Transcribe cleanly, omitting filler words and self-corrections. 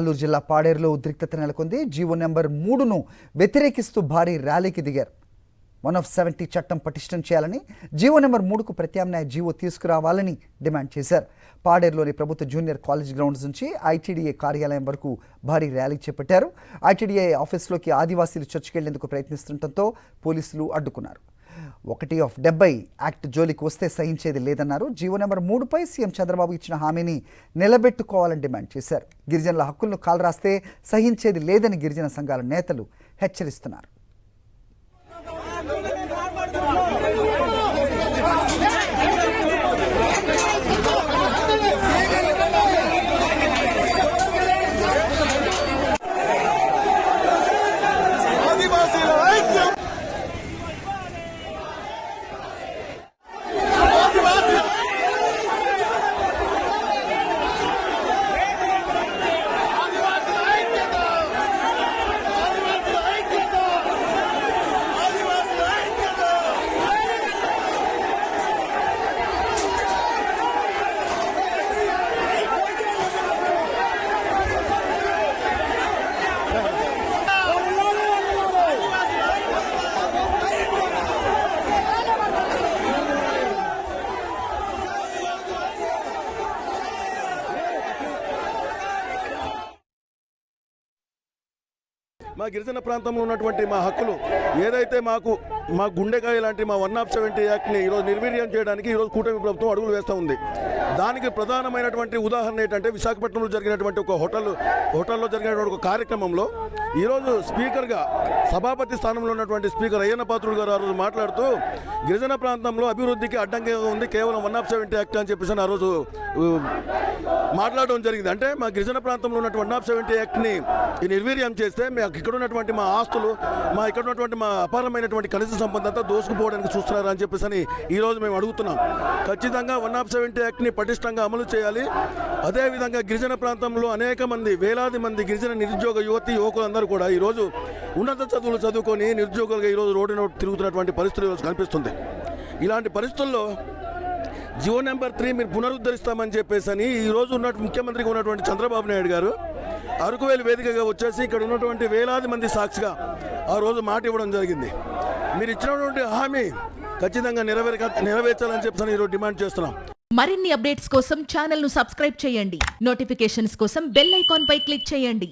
నెల్లూరు జిల్లా పాడేరులో ఉద్రిక్తత నెలకొంది. జీవో నెంబర్ 3ను వ్యతిరేకిస్తూ భారీ ర్యాలీకి దిగారు. 170 చట్టం పటిష్టం చేయాలని, జీవో నెంబర్ 3కు ప్రత్యామ్నాయ జీవో తీసుకురావాలని డిమాండ్ చేశారు. పాడేరులోని ప్రభుత్వ జూనియర్ కాలేజ్ గ్రౌండ్స్ నుంచి ఐటీడీఏ కార్యాలయం వరకు భారీ ర్యాలీ చేపట్టారు. ఐటీడీఏ ఆఫీసులోకి ఆదివాసీలు చొచ్చుకెళ్లేందుకు ప్రయత్నిస్తుండటంతో పోలీసులు అడ్డుకున్నారు. 1/70 యాక్ట్ జోలికి వస్తే సహించేది లేదన్నారు. జీవో నెంబర్ 3పై సీఎం చంద్రబాబు ఇచ్చిన హామీని నిలబెట్టుకోవాలని డిమాండ్ చేశారు. గిరిజనుల హక్కులను కాలరాస్తే సహించేది లేదని గిరిజన సంఘాల నేతలు హెచ్చరిస్తున్నారు. మా గిరిజన ప్రాంతంలో ఉన్నటువంటి మా హక్కులు ఏదైతే మా గుండెకాయ లాంటి మా 170 యాక్ట్ని ఈరోజు నిర్వీర్యం చేయడానికి ఈరోజు కూటమి ప్రభుత్వం అడుగులు వేస్తూ ఉంది. దానికి ప్రధానమైనటువంటి ఉదాహరణ ఏంటంటే విశాఖపట్నంలో జరిగినటువంటి ఒక హోటల్లో జరిగినటువంటి ఒక కార్యక్రమంలో ఈరోజు స్పీకర్గా సభాపతి స్థానంలో ఉన్నటువంటి స్పీకర్ అయ్యన్న పాత్రుడు గారు ఆ రోజు మాట్లాడుతూ గిరిజన ప్రాంతంలో అభివృద్ధికి అడ్డంగా ఉంది కేవలం 170 యాక్ట్ అని చెప్పేసి ఆ రోజు మాట్లాడడం జరిగింది. అంటే మా గిరిజన ప్రాంతంలో ఉన్నటువంటి 170 యాక్ట్ని నిర్వీర్యం చేస్తే ఇక్కడ ఉన్నటువంటి మా ఆస్తులు ఇక్కడ ఉన్నటువంటి మా అపారమైనటువంటి కనీస సంపద అంతా దోసుకుపోవడానికి చూస్తున్నారు అని చెప్పేసి ఈరోజు మేము అడుగుతున్నాం. ఖచ్చితంగా 170 యాక్ట్ని పటిష్టంగా అమలు చేయాలి. అదేవిధంగా గిరిజన ప్రాంతంలో అనేక మంది వేలాది మంది గిరిజన నిరుద్యోగ యువకులందరూ కూడా ఈరోజు ఉన్నత చదువులు చదువుకొని నిరుద్యోగులుగా ఈరోజు రోడ్డున తిరుగుతున్నటువంటి పరిస్థితులు ఈరోజు కనిపిస్తుంది. ఇలాంటి పరిస్థితుల్లో జీవో నెంబర్ 3 మీరు పునరుద్ధరిస్తామని చెప్పేసి ఈరోజు ముఖ్యమంత్రిగా ఉన్నటువంటి చంద్రబాబు నాయుడు గారు అరకువేలు వేదికగా వచ్చేసి ఇక్కడ ఉన్నటువంటి వేలాది మంది సాక్షిగా ఆ రోజు మాట ఇవ్వడం జరిగింది. మీరు ఇచ్చినటువంటి హామీ ఖచ్చితంగా నెరవేర్చాలని చెప్పేసి ఈరోజు డిమాండ్ చేస్తున్నాం. మరిన్ని అప్డేట్స్ కోసం ఛానల్ ను సబ్స్క్రైబ్ చేయండి. నోటిఫికేషన్స్ కోసం బెల్ ఐకాన్ పై క్లిక్ చేయండి.